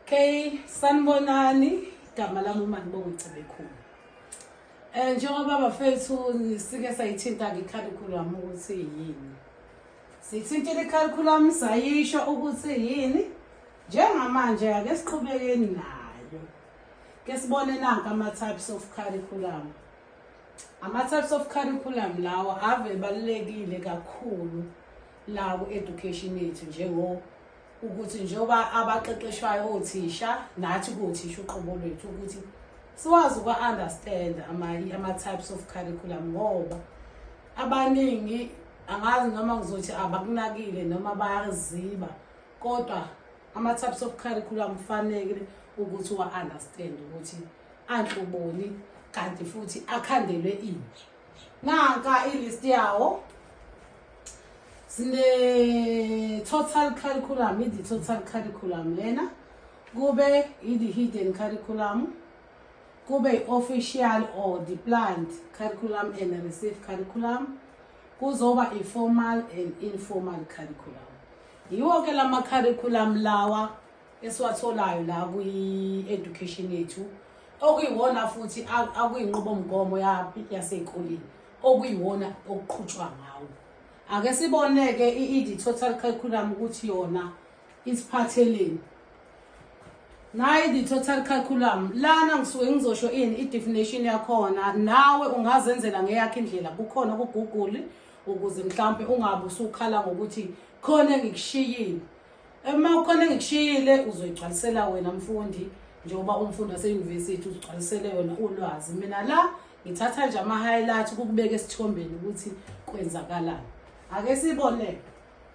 Okay, sanibonani, igama lami uManibonga Ngcebekhulu. Njengoba bafethu sike sayithinta ngekharikhulamu ukuthi yini. Sithintile ikharikhulamu sayisho ukuthi yini. Njengamanje ake siqhubekeni nayo. Ke sibone nanka ama-types of curriculum. Ama-types of curriculum lawa ave balulekile kakhulu lawo education yethu ukuthi njengoba abaqeqeshwayo othisha nathi kothisha uqobo lwethu ukuthi siwazi ukwa-understand ama-types of curriculum ngoba abaningi angazi noma ngizothi abakunakile noma bayaziba kodwa ama-types of curriculum kufanele ukuthi uwa-understand ukuthi anhloboni kanti futhi akhandelwe ini. Nanka ilist yawo sine total curriculum, the total curriculum lena, kube the hidden curriculum, kube official or the planned curriculum and received curriculum, kuzoba informal and informal curriculum. Yiwo ke lama curriculum lawa esiwatholayo la kwi-education yethu okuyiwona futhi akuyinqubomgomo yasezikoleni okuyiwona okuqhutshwa ngawo. Ake siboneke the total curriculum ukuthi yona isiphatheleni. Nayi the total curriculum lana ngisuke ngizosho i-definition yakhona nawe ungazenzela ngeyakhe indlela kukhona ku Google ukuze mhlambe ungabe usukhala ngokuthi khona ngikushiyile. Uma khona ngikushiyile uzoyigcwalisela wena mfundi njengoba umfundi wase-university uzigcwalisele yona ulwazi. Mina la ngithatha nje ama-highlight ukubeka esithombeni ukuthi kwenzakalani. Ake sibone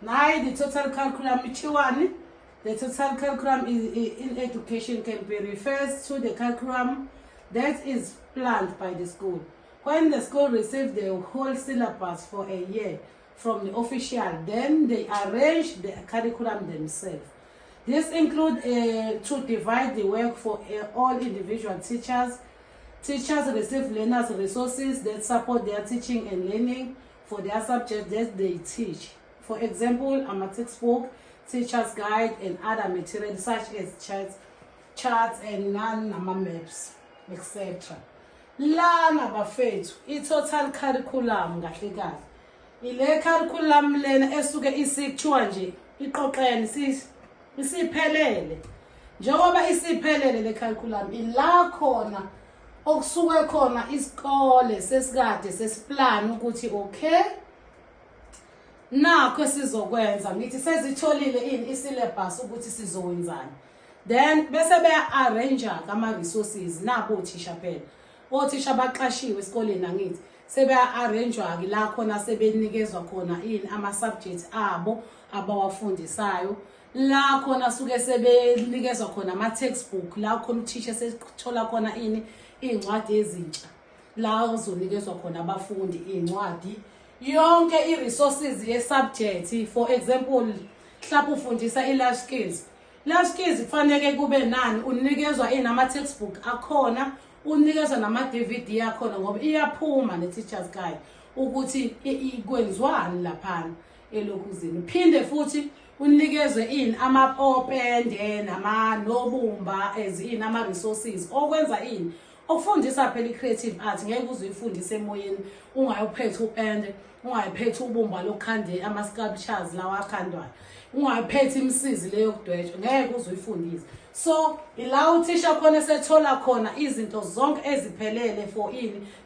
nayi the total curriculum ithiwani. The total curriculum in education can be refers to the curriculum that is planned by the school. When the school receives the whole syllabus for a year from the official, then they arrange the curriculum themselves. This includes to divide the work for all individual teachers. Teachers receive learners resources that support their teaching and learning for their subject that they teach. For example, a textbook, teacher's guide, and other materials such as charts and maps, etc. Lana bafethu i-total curriculum kahle kahle. Ile curriculum lena esuke isikuthiwa nje iqoqene isiphelele. Njengoba isiphelele le curriculum ila khona okusuke khona isikole sesikade sesiplan ukuthi okay nakho sizokwenza ngithi sezitholile i-syllabus ukuthi sizowenzani. Then bese beya-arrange ama-resources nabo othisha phela. Othisha baqashiwe esikoleni angithi sebeya-arrange-ke la khona sebenikezwa khona ama-subjects abo abawafundisayo. La khona suke sebenikezwa khona ama-textbook la khona uthisha sethola khona iy'ncwadi ezintsha la uzonikezwa khona abafundi iy'ncwadi yonke i-resources ye-subject. For example mhlawumbe ufundisa i-life skills. Life skills kufanele kube nani unikezwa ama-textbook akhona unikezwa nama-DVD akhona ngoba iyaphuma ne-teacher's guide ukuthi ikwenziwani laphana elokhuzini. Phinde futhi unikezwe ama-opende nobumba ama-resources okwenza okufundisa phela i-creative art. Ngeke uzuyifundise emoyeni ungayiphethe upende, ungayiphethe ubumba lokukhande ama-sculptures lawa akhandwayo, ungayiphethe imisizi leyo kudwetshwa, ngeke uzuyifundise. So ila uthisha khona sethola khona izinto zonke eziphelele for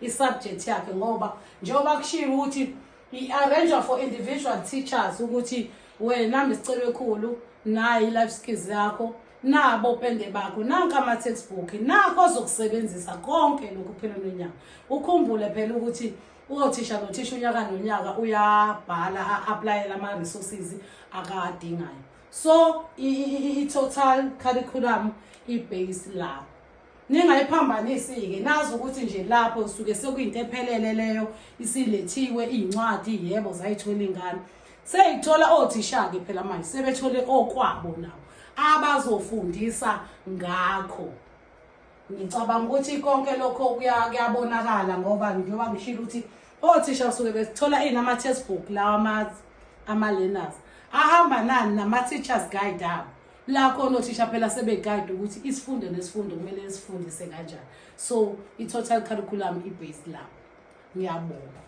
i-subject yakhe ngoba njengoba kushiwo ukuthi i-arrange for individual teachers ukuthi wena Ngcebekhulu nayi life skills yakho nabo pende bakho nanka ama-textbook nakho ozokusebenzisa konke lokhu phela nonyaka. Ukhumbule phela ukuthi uthisha nothisha unyaka nonyaka uyabhala applyela ama-resources akadingayo. So i-total curriculum i-based lapho. Ningayiphambanisi-ke nazi ukuthi nje lapho suke sekuyinto ephelele leyo isilethiwe iy'ncwadi yebo zayithola ingane. Seyithola othisha-ke phela manje sebethole okwabo nabo abazofundisa ngakho. Ngicabanga ukuthi konke lokho kuyabonakala ngoba njengoba ngishilo ukuthi othisha usuke bethola ama-textbook lawa ama-learners ahamba nani nama-teachers guide abo la khona othisha phela sebeguide ukuthi isifundo nesifundo kumele sifundise kanjani. So i-total curriculum i-based lapho. Ngiyabonga.